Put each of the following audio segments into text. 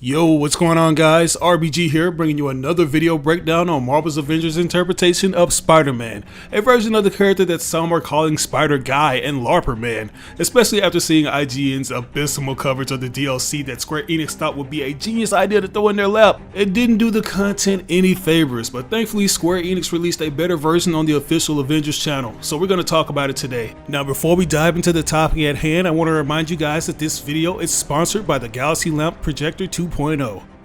Yo, what's going on guys? RBG here, bringing you another video breakdown on Marvel's Avengers interpretation of Spider-Man, a version of the character that some are calling Spider-Guy and LARPer Man, especially after seeing IGN's abysmal coverage of the DLC that Square Enix thought would be a genius idea to throw in their lap. It didn't do the content any favors, but thankfully Square Enix released a better version on the official Avengers channel, so we're going to talk about it today. Now before we dive into the topic at hand, I want to remind you guys that this video is sponsored by the Galaxy Lamp Projector 2.0.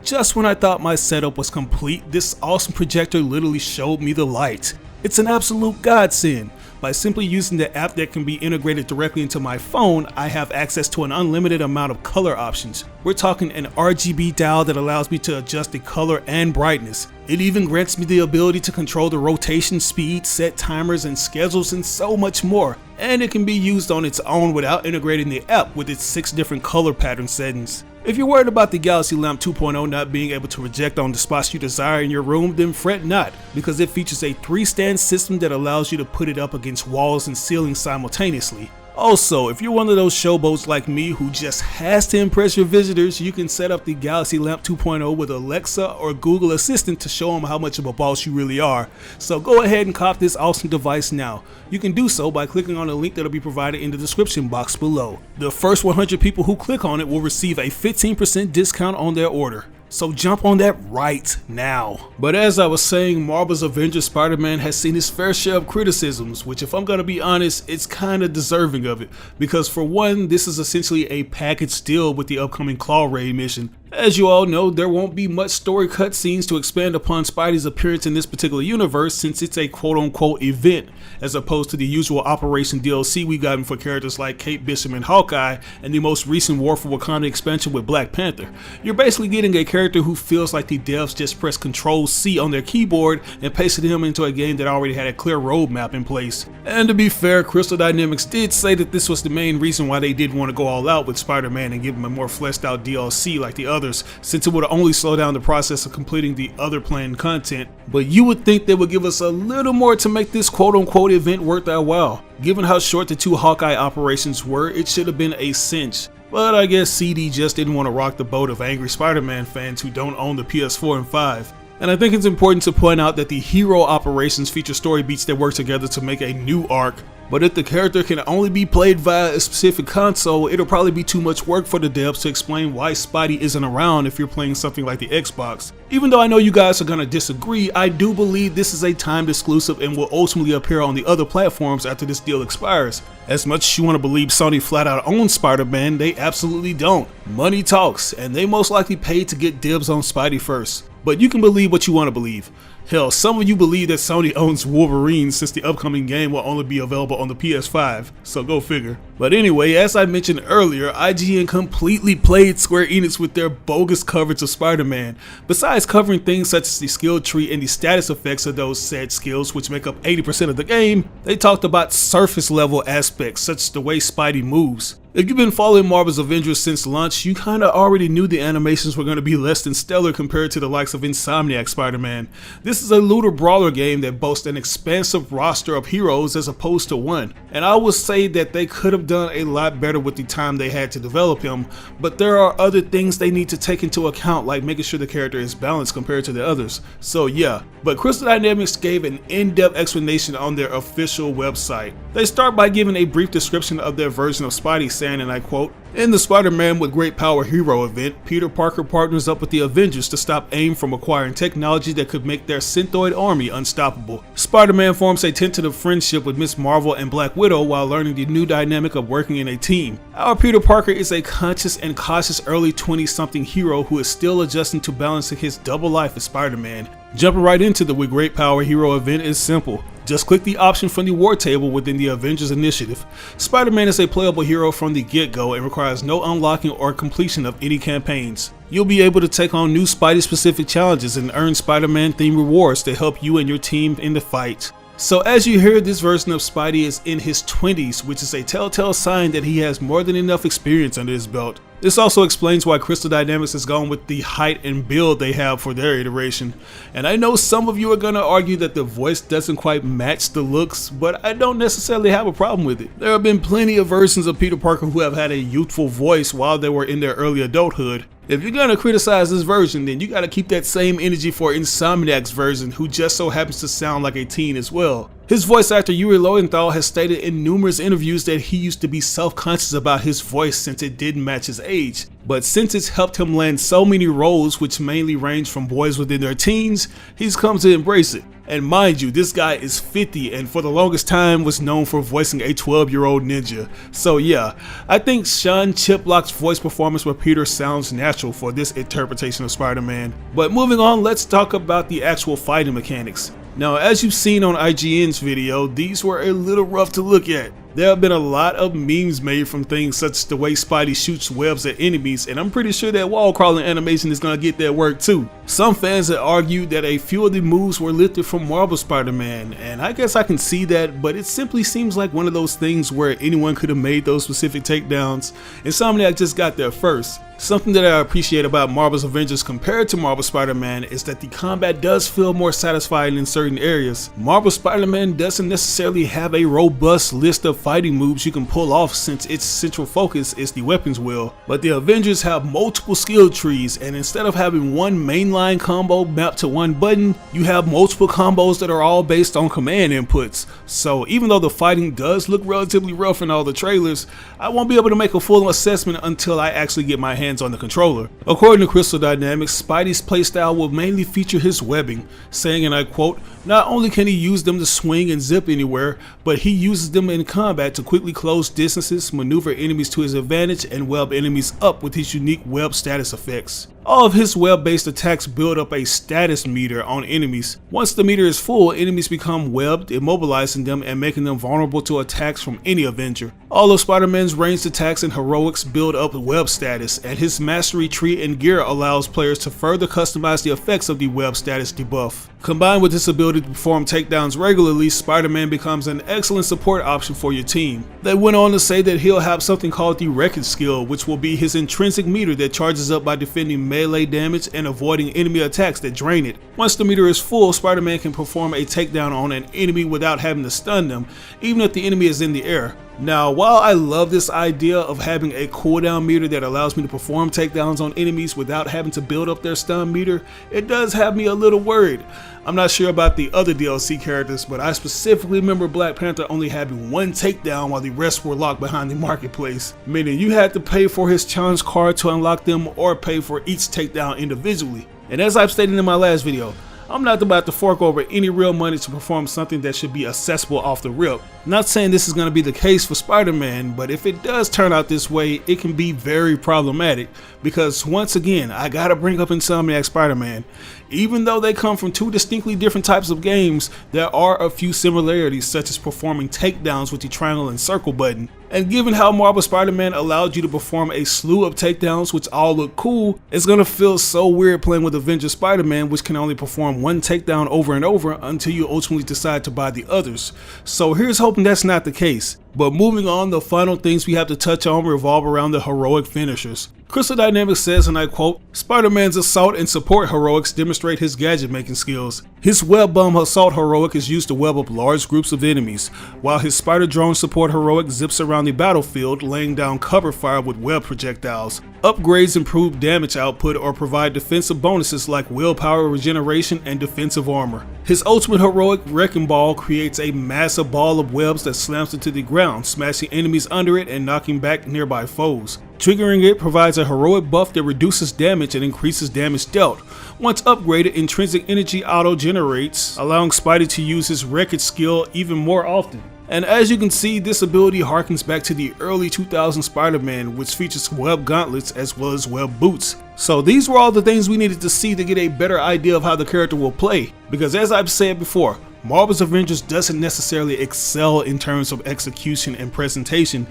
Just when I thought my setup was complete, this awesome projector literally showed me the light. It's an absolute godsend. By simply using the app that can be integrated directly into my phone, I have access to an unlimited amount of color options. We're talking an RGB dial that allows me to adjust the color and brightness. It even grants me the ability to control the rotation speed, set timers and schedules, and so much more. And it can be used on its own without integrating the app with its 6 different color pattern settings. If you're worried about the Galaxy Lamp 2.0 not being able to project on the spots you desire in your room, then fret not, because it features a 3-stand system that allows you to put it up against walls and ceilings simultaneously. Also, if you're one of those showboats like me who just has to impress your visitors, you can set up the Galaxy Lamp 2.0 with Alexa or Google Assistant to show them how much of a boss you really are. So go ahead and cop this awesome device now. You can do so by clicking on the link that will be provided in the description box below. The first 100 people who click on it will receive a 15% discount on their order. So jump on that right now. But as I was saying, Marvel's Avengers Spider-Man has seen his fair share of criticisms, which if I'm gonna be honest, it's kinda deserving of it. Because for one, this is essentially a package deal with the upcoming Claw Raid mission. As you all know, there won't be much story cutscenes to expand upon Spidey's appearance in this particular universe since it's a quote-unquote event, as opposed to the usual Operation DLC we've gotten for characters like Kate Bishop and Hawkeye, and the most recent War for Wakanda expansion with Black Panther. You're basically getting a character who feels like the devs just pressed Control-C on their keyboard and pasted him into a game that already had a clear roadmap in place. And to be fair, Crystal Dynamics did say that this was the main reason why they didn't want to go all out with Spider-Man and give him a more fleshed out DLC like the others, since it would only slow down the process of completing the other planned content. But you would think they would give us a little more to make this quote-unquote event worth our while. Given how short the 2 Hawkeye operations were, it should have been a cinch. But I guess CD just didn't want to rock the boat of angry Spider-Man fans who don't own the PS4 and 5. And I think it's important to point out that the hero operations feature story beats that work together to make a new arc. But if the character can only be played via a specific console, it'll probably be too much work for the devs to explain why Spidey isn't around if you're playing something like the Xbox. Even though I know you guys are gonna disagree, I do believe this is a timed exclusive and will ultimately appear on the other platforms after this deal expires. As much as you want to believe Sony flat out owns Spider-Man, they absolutely don't. Money talks, and they most likely paid to get dibs on Spidey first. But you can believe what you want to believe. Hell, some of you believe that Sony owns Wolverine since the upcoming game will only be available on the PS5, so go figure. But anyway, as I mentioned earlier, IGN completely played Square Enix with their bogus coverage of Spider-Man. Besides covering things such as the skill tree and the status effects of those said skills, which make up 80% of the game, they talked about surface level aspects such as the way Spidey moves. If you've been following Marvel's Avengers since launch, you kinda already knew the animations were gonna be less than stellar compared to the likes of Insomniac Spider-Man. This is a looter brawler game that boasts an expansive roster of heroes as opposed to one, and I would say that they could have done a lot better with the time they had to develop him, but there are other things they need to take into account, like making sure the character is balanced compared to the others. So yeah, but Crystal Dynamics gave an in-depth explanation on their official website. They start by giving a brief description of their version of Spidey, saying, and I quote, "In the Spider-Man with Great Power Hero event, Peter Parker partners up with the Avengers to stop AIM from acquiring technology that could make their synthoid army unstoppable. Spider-Man forms a tentative friendship with Ms. Marvel and Black Widow while learning the new dynamic of working in a team. Our Peter Parker is a conscious and cautious early 20-something hero who is still adjusting to balancing his double life as Spider-Man. Jumping right into the With Great Power Hero event is simple. Just click the option from the war table within the Avengers initiative. Spider-Man is a playable hero from the get-go and requires no unlocking or completion of any campaigns. You'll be able to take on new Spidey-specific challenges and earn Spider-Man-themed rewards to help you and your team in the fight." So as you hear, this version of Spidey is in his 20s, which is a telltale sign that he has more than enough experience under his belt. This also explains why Crystal Dynamics has gone with the height and build they have for their iteration. And I know some of you are going to argue that the voice doesn't quite match the looks, but I don't necessarily have a problem with it. There have been plenty of versions of Peter Parker who have had a youthful voice while they were in their early adulthood. If you're gonna criticize this version, then you gotta keep that same energy for Insomniac's version, who just so happens to sound like a teen as well. His voice actor Yuri Lowenthal has stated in numerous interviews that he used to be self-conscious about his voice since it didn't match his age. But since it's helped him land so many roles, which mainly range from boys within their teens, he's come to embrace it. And mind you, this guy is 50 and for the longest time was known for voicing a 12-year-old ninja. So yeah, I think Sean Chiplock's voice performance with Peter sounds natural for this interpretation of Spider-Man. But moving on, let's talk about the actual fighting mechanics. Now, as you've seen on IGN's video, these were a little rough to look at. There have been a lot of memes made from things such as the way Spidey shoots webs at enemies, and I'm pretty sure that wall crawling animation is gonna get that work too. Some fans have argued that a few of the moves were lifted from Marvel Spider-Man, and I guess I can see that, but it simply seems like one of those things where anyone could have made those specific takedowns. Insomniac just got there first. Something that I appreciate about Marvel's Avengers compared to Marvel Spider-Man is that the combat does feel more satisfying in certain areas. Marvel Spider-Man doesn't necessarily have a robust list of fighting moves you can pull off since its central focus is the weapons wheel, but the Avengers have multiple skill trees, and instead of having one mainline combo mapped to one button, you have multiple combos that are all based on command inputs. So even though the fighting does look relatively rough in all the trailers, I won't be able to make a full assessment until I actually get my hands on the controller. According to Crystal Dynamics, Spidey's playstyle will mainly feature his webbing, saying, and I quote, "Not only can he use them to swing and zip anywhere, but he uses them in combat to quickly close distances, maneuver enemies to his advantage, and web enemies up with his unique web status effects." All of his web-based attacks build up a status meter on enemies. Once the meter is full, enemies become webbed, immobilizing them and making them vulnerable to attacks from any Avenger. All of Spider-Man's ranged attacks and heroics build up web status, and his mastery tree and gear allows players to further customize the effects of the web status debuff. Combined with this ability to perform takedowns regularly, Spider-Man becomes an excellent support option for your team. They went on to say that he'll have something called the wreckage skill, which will be his intrinsic meter that charges up by defending melee damage and avoiding enemy attacks that drain it. Once the meter is full, Spider-Man can perform a takedown on an enemy without having to stun them, even if the enemy is in the air. Now, while I love this idea of having a cooldown meter that allows me to perform takedowns on enemies without having to build up their stun meter, it does have me a little worried. I'm not sure about the other DLC characters, but I specifically remember Black Panther only having one takedown while the rest were locked behind the marketplace, meaning you had to pay for his challenge card to unlock them or pay for each takedown individually. And as I've stated in my last video, I'm not about to fork over any real money to perform something that should be accessible off the rip. Not saying this is going to be the case for Spider-Man, but if it does turn out this way, it can be very problematic, because once again, I gotta bring up Insomniac Spider-Man. Even though they come from two distinctly different types of games, there are a few similarities, such as performing takedowns with the triangle and circle button. And given how Marvel Spider-Man allowed you to perform a slew of takedowns which all look cool, it's gonna feel so weird playing with Avengers Spider-Man, which can only perform one takedown over and over until you ultimately decide to buy the others. So here's hoping that's not the case. But moving on, the final things we have to touch on revolve around the heroic finishers. Crystal Dynamics says, and I quote, "Spider-Man's assault and support heroics demonstrate his gadget making skills. His web bomb assault heroic is used to web up large groups of enemies, while his spider drone support heroic zips around the battlefield, laying down cover fire with web projectiles. Upgrades improve damage output or provide defensive bonuses like willpower regeneration and defensive armor. His ultimate heroic Wrecking Ball creates a massive ball of webs that slams into the ground, smashing enemies under it and knocking back nearby foes. Triggering it provides a heroic buff that reduces damage and increases damage dealt. Once upgraded, intrinsic energy auto-generates, allowing Spidey to use his wreckage skill even more often." And as you can see, this ability harkens back to the early 2000 Spider-Man, which features web gauntlets as well as web boots. So these were all the things we needed to see to get a better idea of how the character will play, because as I've said before, Marvel's Avengers doesn't necessarily excel in terms of execution and presentation.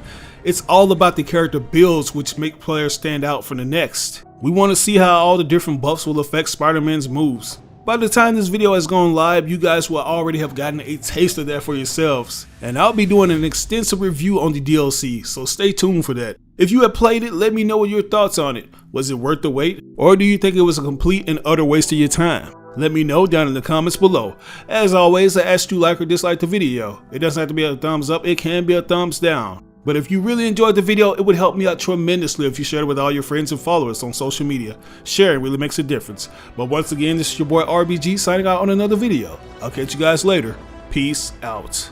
It's all about the character builds which make players stand out from the next. We want to see how all the different buffs will affect Spider-Man's moves. By the time this video has gone live, you guys will already have gotten a taste of that for yourselves. And I'll be doing an extensive review on the DLC, so stay tuned for that. If you have played it, let me know what your thoughts on it. Was it worth the wait? Or do you think it was a complete and utter waste of your time? Let me know down in the comments below. As always, I ask you to like or dislike the video. It doesn't have to be a thumbs up, it can be a thumbs down. But if you really enjoyed the video, it would help me out tremendously if you shared it with all your friends and followers on social media. Sharing really makes a difference. But once again, this is your boy RBG signing out on another video. I'll catch you guys later. Peace out.